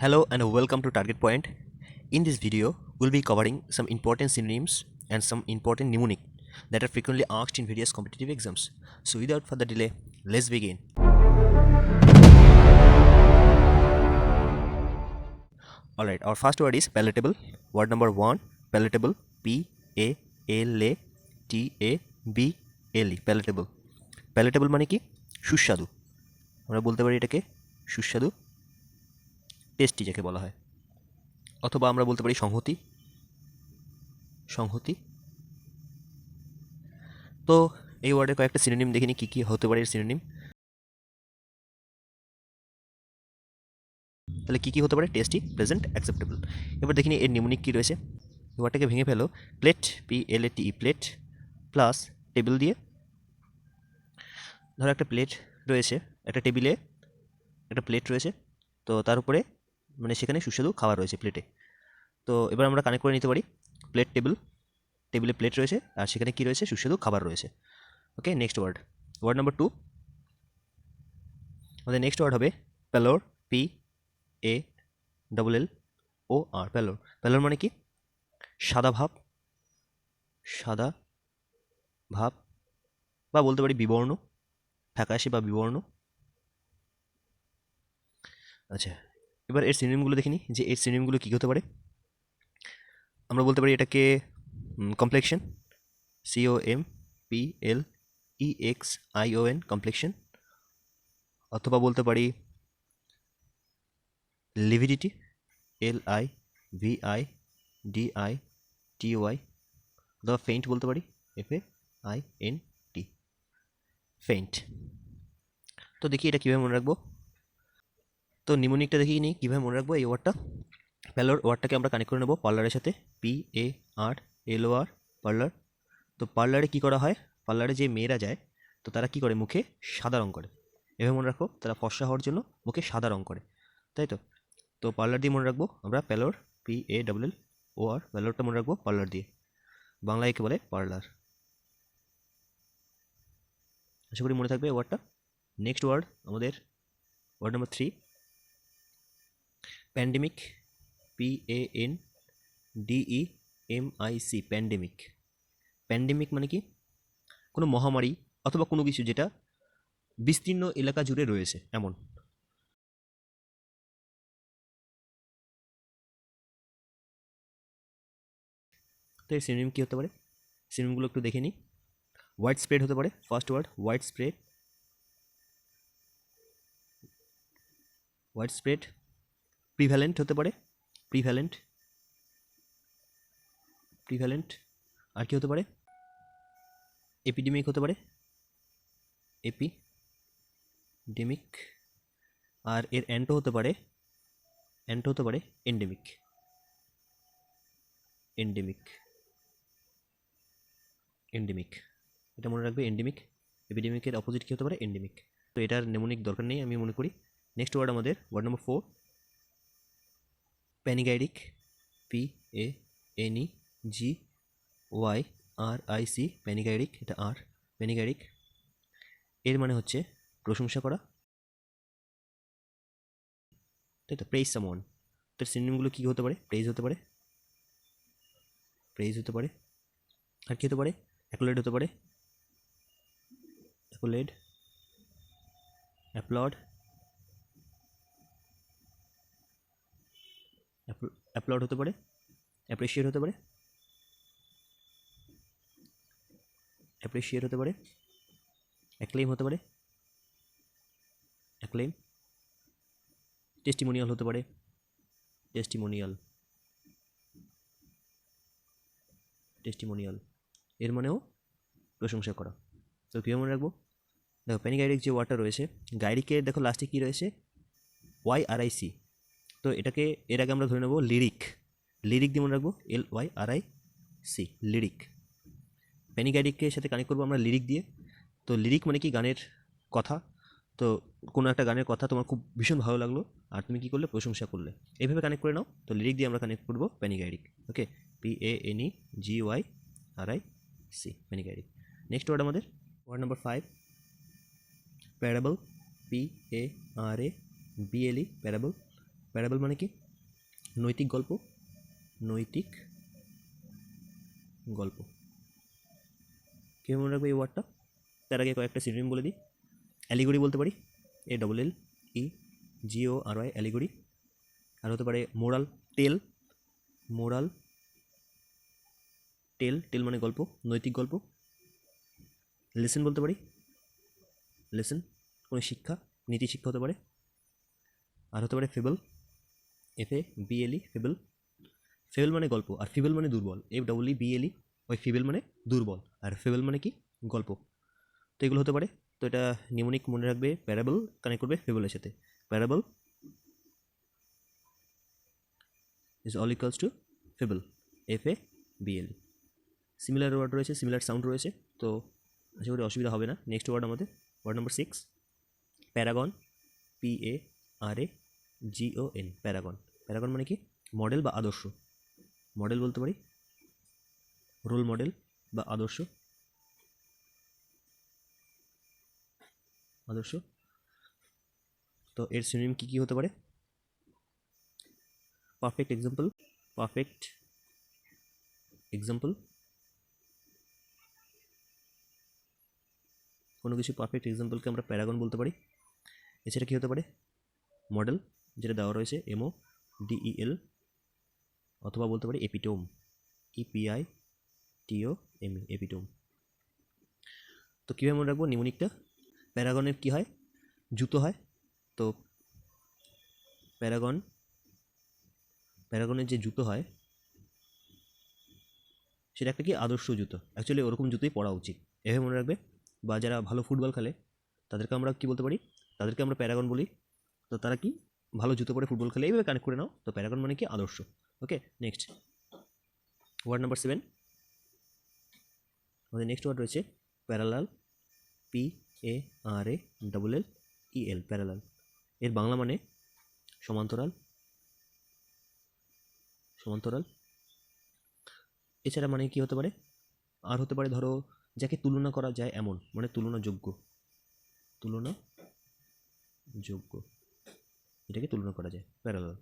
Hello and welcome to Target Point. In this video, we'll be covering some important synonyms and some important mnemonic that are frequently asked in various competitive exams. So without further delay, let's begin. Alright, our first word is palatable. Word number 1, palatable. P-A-L-A-T-A-B-L-E, palatable. Palatable মানে কি? সুস্বাদু। আমরা বলতে পারি এটাকে সুস্বাদু, tasty যাকে বলা হয়, অথবা আমরা বলতে পারি সংহতি। সংহতি। তো এই ওয়ার্ডের কয়েকটা সিনোনিম দেখিনি কি কি হতে পারে এর সিনোনিম। তাহলে কি কি হতে পারে? Tasty, present, acceptable. এবার দেখিনি এর নিউমোনিক কি রয়েছে। ওয়ার্ডটাকে ভেঙে ফেলো। Plate, PLATE, plate plus table দিয়ে, ধরো একটা প্লেট রয়েছে, একটা টেবিলে একটা প্লেট রয়েছে, তো তার উপরে মানে সেখানে সুস্বাদু খাবার রয়েছে প্লেটে। তো এবার আমরা কানেক্ট করে নিতে পারি প্লেট টেবিল, টেবিলে প্লেট রয়েছে আর সেখানে কি রয়েছে? সুস্বাদু খাবার রয়েছে। ওকে, নেক্সট ওয়ার্ড, ওয়ার্ড নাম্বার 2, আমাদের নেক্সট ওয়ার্ড হবে প্যালোর, PALLOR, প্যালোর। প্যালোর মানে কি? সাদা ভাব, সাদা ভাব, বা বলতে পারি বিবর্ণ, ফ্যাকাশে বা বিবর্ণ। আচ্ছা, এবার এর সিনোনিমগুলো দেখিনি যে এর সিনোনিমগুলো কী হতে পারে। আমরা বলতে পারি এটাকে কমপ্লেকশন, COMPLEXION, কমপ্লেকশন, অথবা বলতে পারি লিভিডিটি, LIVIDITY, অথবা ফেইন্ট বলতে পারি, FAINT, ফেইন্ট। তো দেখি এটা কীভাবে মনে রাখবো। তো নিমোনিকটা দেখিয়ে নিই কীভাবে মনে রাখবো এই ওয়ার্ডটা। প্যালোর ওয়ার্ডটাকে আমরা কানেক্ট করে নেবো পার্লারের সাথে, PARLOR, পার্লার। তো পার্লারে কী করা হয়? পার্লারে যে মেয়েরা যায় তো তারা কি করে? মুখে সাদা রঙ করে। এভাবে মনে রাখো, তারা ফর্সা হওয়ার জন্য মুখে সাদা রঙ করে, তাই তো। তো পার্লার দিয়ে মনে রাখবো আমরা প্যালোর, PALLOR, প্যালোরটা মনে রাখবো পার্লার দিয়ে। বাংলায় একে বলে পার্লার। আশা করি মনে থাকবে এই ওয়ার্ডটা। নেক্সট ওয়ার্ড আমাদের word number 3, pandemic, PANDEMIC, pandemic. Pandemic মানে কি? কোনো মহামারী অথবা কোনো কিছু যেটা বিস্তীর্ণ এলাকা জুড়ে রয়েছে এমন। তো এর সিনোনিম কী হতে পারে? সিনোনিমগুলো একটু দেখে নিই। ওয়াইড স্প্রেড হতে পারে, first word wide spread, wide spread. Prevalent হতে পারে, প্রিভ্যালেন্ট, প্রিভ্যালেন্ট। আর কি হতে পারে? এপিডেমিক হতে পারে, এপিডেমিক। আর এর অ্যান্টো হতে পারে, অ্যান্টো হতে পারে এন্ডেমিক, এন্ডেমিক, এন্ডেমিক। এটা মনে রাখবে, এন্ডেমিক। এপিডেমিকের অপোজিট কী হতে পারে? এন্ডেমিক। তো এটার নেমোনিক দরকার নেই আমি মনে করি। নেক্সট ওয়ার্ড আমাদের ওয়ার্ড নাম্বার 4, প্যানিগাইরিক, PANEGYRIC, প্যানিগাইরিক, এটা আর, প্যানিগাইরিক। এর মানে হচ্ছে প্রশংসা করা, তাই তো, প্রেইজ সামওয়ান। তো সিনোনিমগুলো কী হতে পারে? প্রেইজ হতে পারে, প্রেইজ হতে পারে। আর কী হতে পারে? অ্যাকোলেড হতে পারে, অ্যাকোলেড, অ্যাপ্লড, অ্যাপ্লড হতে পারে, অ্যাপ্রিসিয়েট হতে পারে, অ্যাপ্রিসিয়েট হতে পারে, অ্যাক্লেম হতে পারে, অ্যাক্লেম। টেস্টিমোনিয়াল হতে পারে, টেস্টিমোনিয়াল, টেস্টিমোনিয়াল। এর মানেও প্রশংসা করা। তো কীভাবে মনে রাখবো? দেখো, প্যানিগাইরিক যে ওয়ার্ডটা রয়েছে, গাইরিকের দেখো লাস্টে কী রয়েছে? YRIC। তো এটাকে এর আগে আমরা ধরে নেবো লিরিক, লিরিক দিয়ে মনে রাখবো, LYRIC, লিরিক। প্যানিগাইরিকের সাথে কানেক্ট করবো আমরা লিরিক দিয়ে। তো লিরিক মানে কি? গানের কথা। তো কোনো একটা গানের কথা তোমার খুব ভীষণ ভালো লাগলো আর তুমি কী করলে? প্রশংসা করলে। এইভাবে কানেক্ট করে নাও। তো লিরিক দিয়ে আমরা কানেক্ট করবো panegyric. Okay, PANEGYRIC, panegyric. Next word আমাদের word number 5, parable, PARABLE, parable. Parable মানে কি? নৈতিক গল্প, নৈতিক গল্প। কীভাবে মনে রাখবো এই ওয়ার্ডটা? তার আগে কয়েকটা সিনোনিম বলে দিই। অ্যালিগরি বলতে পারি, ALLEGORY, অ্যালিগরি। আর হতে পারে মোরাল টেল, মোরাল টেল মানে গল্প, নৈতিক গল্প। লেসন বলতে পারি, লেসন কোনো শিক্ষা, নীতি শিক্ষা হতে পারে। আর হতে পারে ফেবল, FABLE, ফেবল। ফেবল মানে গল্প, আর ফিবল মানে দুর্বল, FEEBLE। ওই ফিবল মানে দুর্বল, আর ফেবল মানে কি? গল্প। তো এগুলো হতে পারে। তো এটা নিউমোনিক মনে রাখবে, প্যারাবল কানেক্ট করবে ফেবলের সাথে। Parable is all equals to fable, FABLE। Similar word রয়েছে, সিমিলার সাউন্ড রয়েছে, তো আশা করি অসুবিধা হবে না। নেক্সট ওয়ার্ড আমাদের word number 6, paragon, PARAGON। Paragon, paragon মানে কি? মডেল বা আদর্শ। মডেল বলতে পারি, রোল মডেল বা আদর্শ, আদর্শ। তো এর সিনোনিম কী কী হতে পারে? পারফেক্ট এক্সাম্পল, পারফেক্ট এক্সাম্পল, কোনো কিছু পারফেক্ট এক্সাম্পলকে আমরা প্যারাগন বলতে পারি। এছাড়া কী হতে পারে? মডেল, যেটা দেওয়া রয়েছে MODEL, অথবা বলতে পারি এপিটোম, EPITOM, এপিটোম। তো কীভাবে মনে রাখবো নিউমোনিকটা? প্যারাগনের কী হয়? জুতো হয়। তো প্যারাগনের যে জুতো হয় সেটা একটা কি? আদর্শ জুতো। অ্যাকচুয়ালি ওরকম জুতোই পরা উচিত, এভাবে মনে রাখবে। বা যারা ভালো ফুটবল খেলে তাদেরকে আমরা কী বলতে পারি? তাদেরকে আমরা প্যারাগন বলি। তো তারা কি? ভালো জুতো পরে ফুটবল খেলে, এইভাবে কানেক্ট করে নাও। তো প্যারাগন মানে কি? আদর্শ। ওকে, নেক্সট ওয়ার্ড নাম্বার 7। আমাদের নেক্সট ওয়ার্ড রয়েছে প্যারালাল, PARALLEL, প্যারালাল। এর বাংলা মানে সমান্তরাল, সমান্তরাল। এছাড়া মানে কি হতে পারে? আর হতে পারে ধরো যাকে তুলনা করা যায় এমন, মানে তুলনাযোগ্য, তুলনাযোগ্য, এটাকে তুলনা করা যায়, প্যারালাল।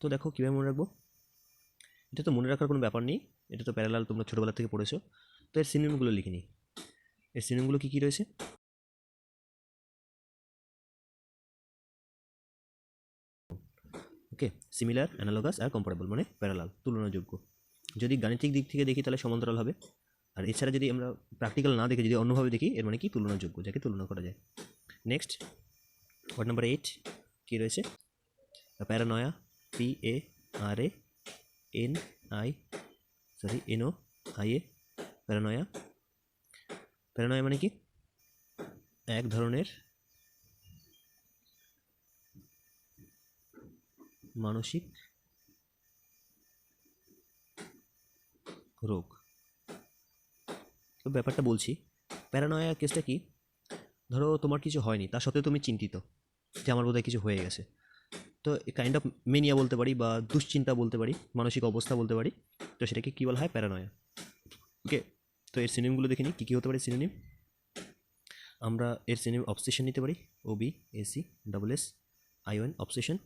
তো দেখো কীভাবে মনে রাখবো? এটা তো মনে রাখার কোনো ব্যাপার নেই, এটা তো প্যারালাল তোমরা ছোটোবেলা থেকে পড়েছো। তো এর সিনোনিমগুলো লিখে নিই। এর সিনোনিমগুলো কী কী রয়েছে? ওকে, সিমিলার, অ্যানালগাস আর কম্পারেবল মানে প্যারালাল, তুলনাযোগ্য। যদি গাণিতিক দিক থেকে দেখি তাহলে সমান্তরাল হবে। আর এছাড়া যদি আমরা প্র্যাকটিক্যাল না দেখে যদি অন্যভাবে দেখি, এর মানে কি? তুলনাযোগ্য, যাকে তুলনা করা যায়। নেক্সট ওয়ার্ড নাম্বার 8 কী রয়েছে? Paranoia, PARANOIA, paranoia. প্যারানয়া মানে কি? এক ধরনের মানসিক রোগ। তো ব্যাপারটা বলছি, প্যারানয়া কেসটা কি? ধরো তোমার কিছু হয়নি, তা সত্ত্বেও তুমি চিন্তিত যে আমার বোধহয় কিছু হয়ে গেছে। তো কাইন্ড অফ মেনিয়া বলতে পারি, বা দুশ্চিন্তা বলতে পারি, মানসিক অবস্থা বলতে পারি। তো সেটাকে কী বলা হয়? প্যারানয়া। ওকে, তো এর সিনোনিমগুলো দেখে নিই কী কী হতে পারে সিনোনিম। আমরা এর সিনোনিম অবসেশন নিতে পারি, OBSESSION, অবসেশন।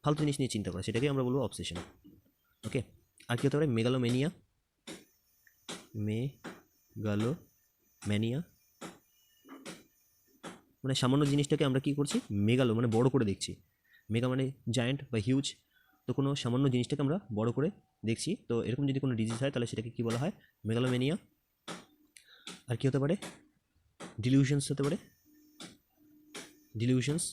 ফালতু জিনিস নিয়ে চিন্তা করা, সেটাকে আমরা বলবো অবসেশন। ওকে, আর কী হতে পারে? মেগালোম্যানিয়া, মেগালোম্যানিয়া মানে সামান্য জিনিসটাকে আমরা কী করছি? মেগালো মানে বড় করে দেখছি। মেগা মানে জায়ান্ট বা হিউজ। তো কোনো সামান্য জিনিসটাকে আমরা বড় করে দেখছি। তো এরকম যদি কোনো ডিজিজ হয় তাহলে সেটাকে কী বলা হয়? মেগালোম্যানিয়া। আর কী হতে পারে? ডিলিউশনস হতে পারে, ডিলিউশনস,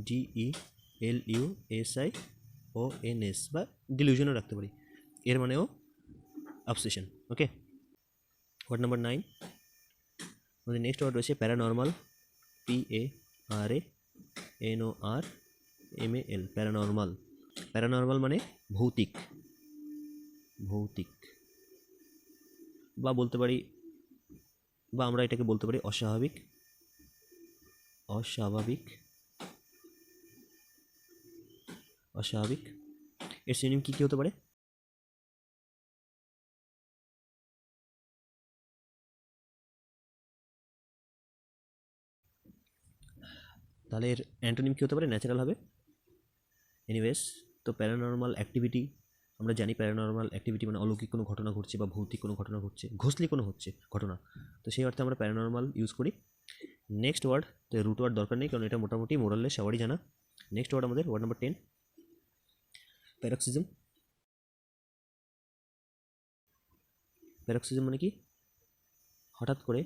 DELUSIONS, বা ডিলিউশনও রাখতে পারি, এর মানেও অবসেশন। ওকে, ওয়ার্ড নাম্বার 9। আমাদের নেক্সট ওয়ার্ড রয়েছে প্যারানর্মাল, PARANORMAL, প্যারানর্মাল। প্যারানর্মাল মানে ভৌতিক, ভৌতিক, বা বলতে পারি, বা আমরা এটাকে বলতে পারি অস্বাভাবিক, অস্বাভাবিক, অস্বাভাবিক। এর সিনোনিম কী কী হতে পারে? তাহলে এর অ্যান্টোনিম কী হতে পারে? ন্যাচারাল হবে, এনিওয়েজ, তো প্যারানর্মাল অ্যাক্টিভিটি আমরা জানি, প্যারানর্মাল অ্যাক্টিভিটি মানে অলৌকিক কোনো ঘটনা ঘটছে বা ভৌতিক কোনো ঘটনা ঘটছে, ঘোষলি কোনো হচ্ছে ঘটনা, তো সেই অর্থে আমরা প্যারানর্মাল ইউজ করি। নেক্সট ওয়ার্ড, তো রুট ওয়ার্ড দরকার নেই কারণ এটা মোটামুটি মোরালে সবারই জানা। নেক্সট ওয়ার্ড আমাদের ওয়ার্ড নাম্বার 10, প্যারক্সিজম। প্যারক্সিজম মানে কি? হঠাৎ করে,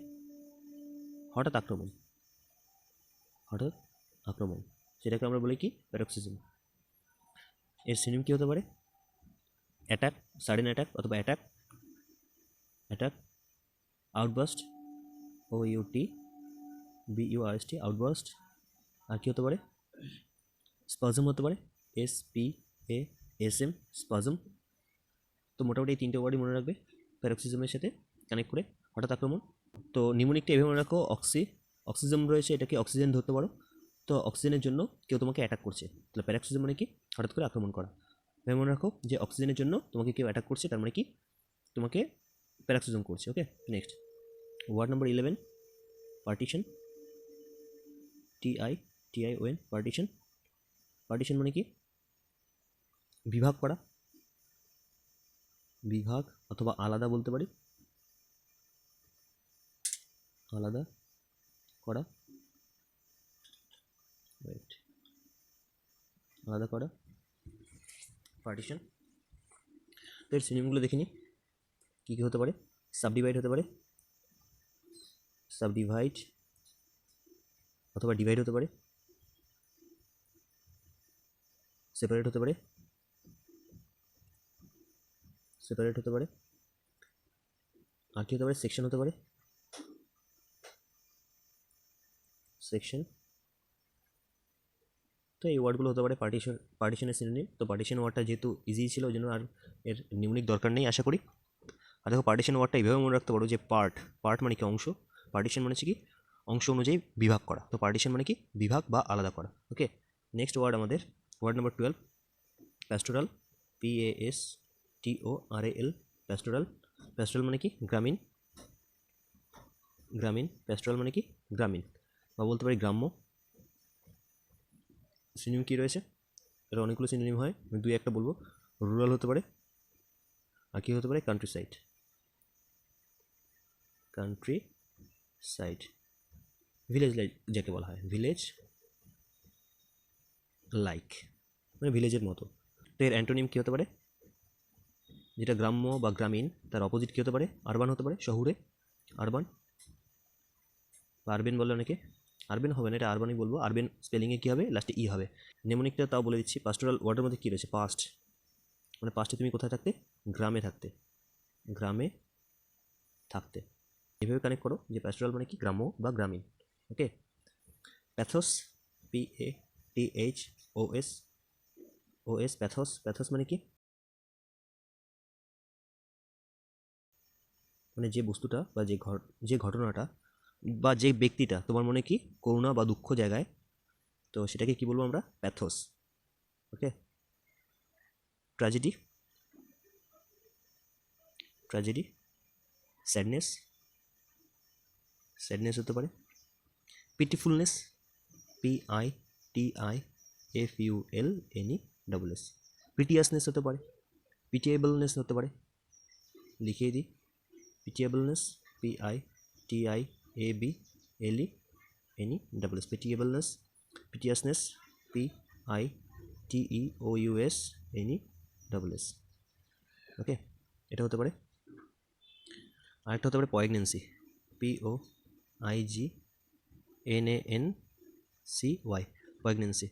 হঠাৎ আক্রমণ, হঠাৎ আক্রমণ, সেটাকে আমরা বলি কি? প্যারক্সিজম। এর সিনোনিম কী হতে পারে? অ্যাটাক, সাডেন অ্যাটাক অথবা attack, attack, outburst, OUTBURST, outburst. আর কী হতে পারে? স্পাজম হতে পারে, SPASM, স্পাজম। তো মোটামুটি এই তিনটে ওয়ার্ডই মনে রাখবে প্যারক্সিজমের সাথে কানেক্ট করে, হঠাৎ আক্রমণ। তো নিউমোনিকটা এভাবে মনে রাখো, অক্সিজেন রয়েছে, এটাকে অক্সিজেন ধরতে পারো, তো অক্সিজেনের জন্য কেউ তোমাকে অ্যাটাক করছে, তাহলে প্যারক্সিজম মানে কি? হঠাৎ করে আক্রমণ করা। এভাবে মনে রাখো যে অক্সিজেনের জন্য তোমাকে কেউ অ্যাটাক করছে, তার মানে কি? তোমাকে প্যারক্সিজম করছে। Okay, next word number 11, partition, TITION, partition. Partition মানে কি? বিভাগ করা, বিভাগ অথবা আলাদা বলতে পারি, আলাদা করা, আলাদা করা, পার্টিশন। তো এর সিনোনিমগুলো দেখে নিই কী কী হতে পারে। সাবডিভাইড হতে পারে, সাবডিভাইড অথবা ডিভাইড হতে পারে, সেপারেট হতে পারে, সেপারেট হতে পারে, আর কি হতে পারে? সেকশন হতে পারে, সেকশন। তো এই ওয়ার্ডগুলো হতে পারে পার্টিশনের সিনোনিম। তো পার্টিশন ওয়ার্ডটা যেহেতু ইজি ছিল ওই জন্য আর এর নিউমনিক দরকার নেই আশা করি। আর দেখো পার্টিশন ওয়ার্ডটা এইভাবে মনে রাখতে পারো যে পার্ট মানে কি? অংশ। পার্টিশন মানে কি? অংশ অনুযায়ী বিভাগ করা। তো পার্টিশন মানে কি? বিভাগ বা আলাদা করা। ওকে, নেক্সট ওয়ার্ড আমাদের word number 12, pastoral, PASTORAL, pastoral. Pastoral মানে কি? গ্রামীণ, গ্রামীণ। প্যাস্টোরাল মানে কি? গ্রামীণ, বা বলতে পারি গ্রাম্য। সিনোনিম কী রয়েছে? এটা অনেকগুলো সিনোনিম হয়, আমি দুই একটা বলবো। রুরাল হতে পারে, আর কি হতে পারে? Country side, country side. Village like যাকে বলা হয়, ভিলেজ লাইক মানে ভিলেজের মতো। তো এর অ্যান্টোনিম কী হতে পারে? যেটা গ্রাম্য বা গ্রামীণ তার অপোজিট কী হতে পারে? আরবান হতে পারে, শহুরে, আরবান বা আরবেন বলে অনেকে। আরবেন হবে না, এটা আরবানই বলবো। আরবেন স্পেলিংয়ে কী হবে? লাস্টে ই হবে। নেমোনিকটা তাও বলে দিচ্ছি। পাস্টোরাল ওয়ার্ডের মধ্যে কী রয়েছে? পাস্ট, মানে পাস্টে তুমি কোথায় থাকতে? গ্রামে থাকতে, গ্রামে থাকতে। এভাবে কানেক্ট করো যে প্যাস্টোরাল মানে কি? গ্রাম্য বা গ্রামীণ। ওকে, প্যাথোস, PATHOS, প্যাথোস। প্যাথোস মানে কি? মানে যে বস্তুটা বা যে ঘটনাটা বা যে ব্যক্তিটা তোমার মনে কি করুণা বা দুঃখ জায়গায়, তো সেটাকে কি বলবো আমরা? প্যাথোস। ওকে, ট্র্যাজেডি, ট্র্যাজেডি, স্যাডনেস, স্যাডনেস হতে পারে। পিটিফুলনেস, PITIFULNESS, পিটিয়াসনেস হতে পারে, পিটিয়েবলনেস হতে পারে। লিখিয়ে দিই, পিটিয়েবলনেস, PITIABLENESS, পিটিয়েবলনেস। পিটিয়াসনেস, PITEOUSNESS। ওকে, এটা হতে পারে। আরেকটা হতে পারে পয়েগনেন্সি, POIGNANCY, পয়েগনেন্সি।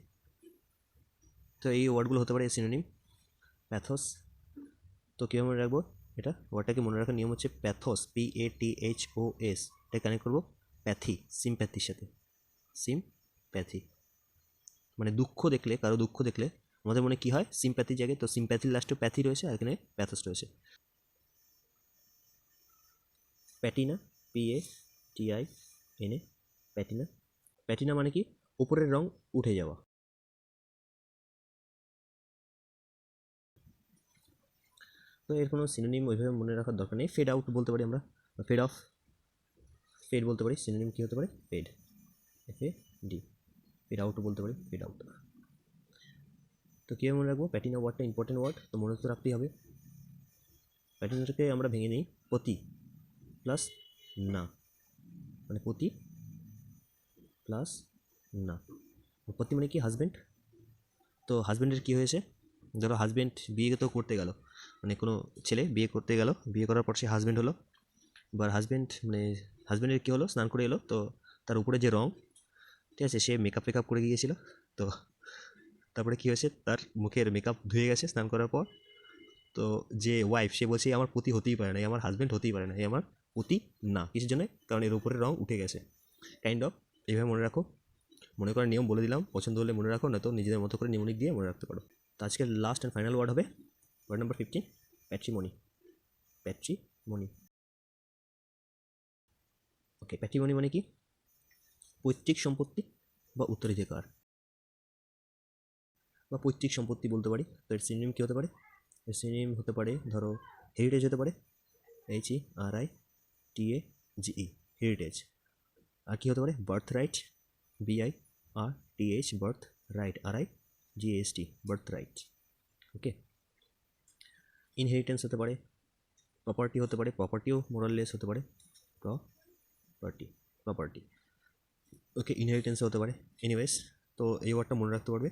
তো এই ওয়ার্ডগুলো হতে পারে সিনোনিম। প্যাথোস, তো কীভাবে মনে রাখবো এটা? ওয়ার্ডটাকে মনে রাখার নিয়ম হচ্ছে প্যাথোস, PATHOS, এটা কানেক্ট করবো প্যাথি, সিম্প্যাথির সাথে। সিম্প্যাথি মানে দুঃখ দেখলে, কারো দুঃখ দেখলে আমাদের মনে কী হয়? সিম্প্যাথি জাগে। তো সিম্প্যাথির লাস্টে প্যাথি রয়েছে, আর এখানে প্যাথোস রয়েছে। প্যাটিনা, PATINA, প্যাটিনা। প্যাটিনা মানে কি? উপরের রং উঠে যাওয়া। তো এর কোনো সিনোনিম ওইভাবে মনে রাখার দরকার নেই। ফেড আউট বলতে পারি আমরা, ফেড অফ, ফেড বলতে পারি। সিনোনিম কী হতে পারে? Fade, FAD। ফেড আউট বলতে পারি, ফেড আউট। তো তো কীভাবে মনে রাখবো? প্যাটিনা ওয়ার্ডটা ইম্পর্টেন্ট ওয়ার্ড, তো মনে তো রাখতেই হবে। প্যাটিনাটাকে আমরা ভেঙে নিই পতি প্লাস না, মানে পতি প্লাস না। পতি মানে কি? হাজব্যান্ড। তো হাজব্যান্ডের কী হয়েছে? ধরো হাজব্যান্ড বিয়ে তো করতে গেল, মানে কোনো ছেলে বিয়ে করতে গেল, বিয়ে করার পর সে হাজব্যান্ড হলো। এবার হাজব্যান্ড মানে হাজব্যান্ডের কী হলো? স্নান করে এলো, তো তার উপরে যে রং, ঠিক আছে, সে মেকআপ ফেকআপ করে গিয়েছিল। তো তারপরে কী হয়েছে? তার মুখের মেকআপ ধুয়ে গেছে স্নান করার পর। তো যে ওয়াইফ, সে বলছে আমার পতি হতেই পারে না, আমার হাজব্যান্ড হতেই পারে না, আমার পতি না। কিসের জন্য? কারণ এর উপরে রং উঠে গেছে। কাইন্ড অফ এইভাবে মনে রাখো। মনে করার নিয়ম বলে দিলাম, পছন্দ হলে মনে রাখো, না তো নিজেদের মতো করে নিমোনিক দিয়ে মনে রাখতে পারো। তো আজকের লাস্ট অ্যান্ড ফাইনাল ওয়ার্ড হবে ওয়ার্ড নাম্বার 15, প্যাট্রিমনি। প্যাট্রিমনি। ওকে, প্যাট্রিমনি মানে কি? পৈতৃক সম্পত্তি বা উত্তরাধিকার, বা পৈতৃক সম্পত্তি বলতে পারি। তো এর সিনোনিম কী হতে পারে? এর সিনোনিম হতে পারে, ধরো হেরিটেজ হতে পারে, HERITAGE, হেরিটেজ। আর কী হতে পারে? Birth right, BIRTH, birth right, RIGHT, birth right. Okay. Inheritance হতে পারে, প্রপার্টি হতে পারে, প্রপার্টিও মোরাললেস হতে পারে, প্রপার্টি। ওকে, ইনহেরিটেন্স হতে পারে। এনিওয়েজ, তো এই ওয়ার্ডটা মনে রাখতে পারবে।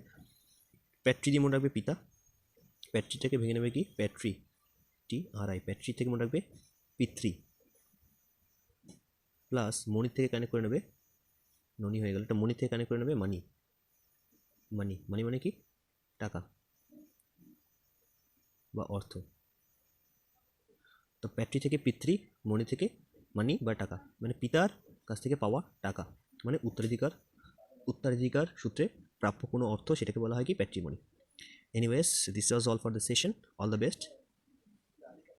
প্যাট্রি দিয়ে মনে রাখবে পিতা, প্যাট্রিটাকে ভেঙে নেবে কি? প্যাট্রি, TRI, প্যাট্রি থেকে মনে রাখবে পিতৃ, প্লাস মনির থেকে কানেক্ট করে নেবে, ননি হয়ে গেল, এটা মনির থেকে কানেক্ট করে নেবে মানি। মানি মানে কি? টাকা বা অর্থ। তো প্যাট্রি থেকে পিতৃ, মনি থেকে মানি বা টাকা, মানে পিতার কাছ থেকে পাওয়া টাকা, মানে উত্তরাধিকার সূত্রে প্রাপ্য কোনো অর্থ, সেটাকে বলা হয় কি? Patrimony. Anyways, this was all for the session. All the best.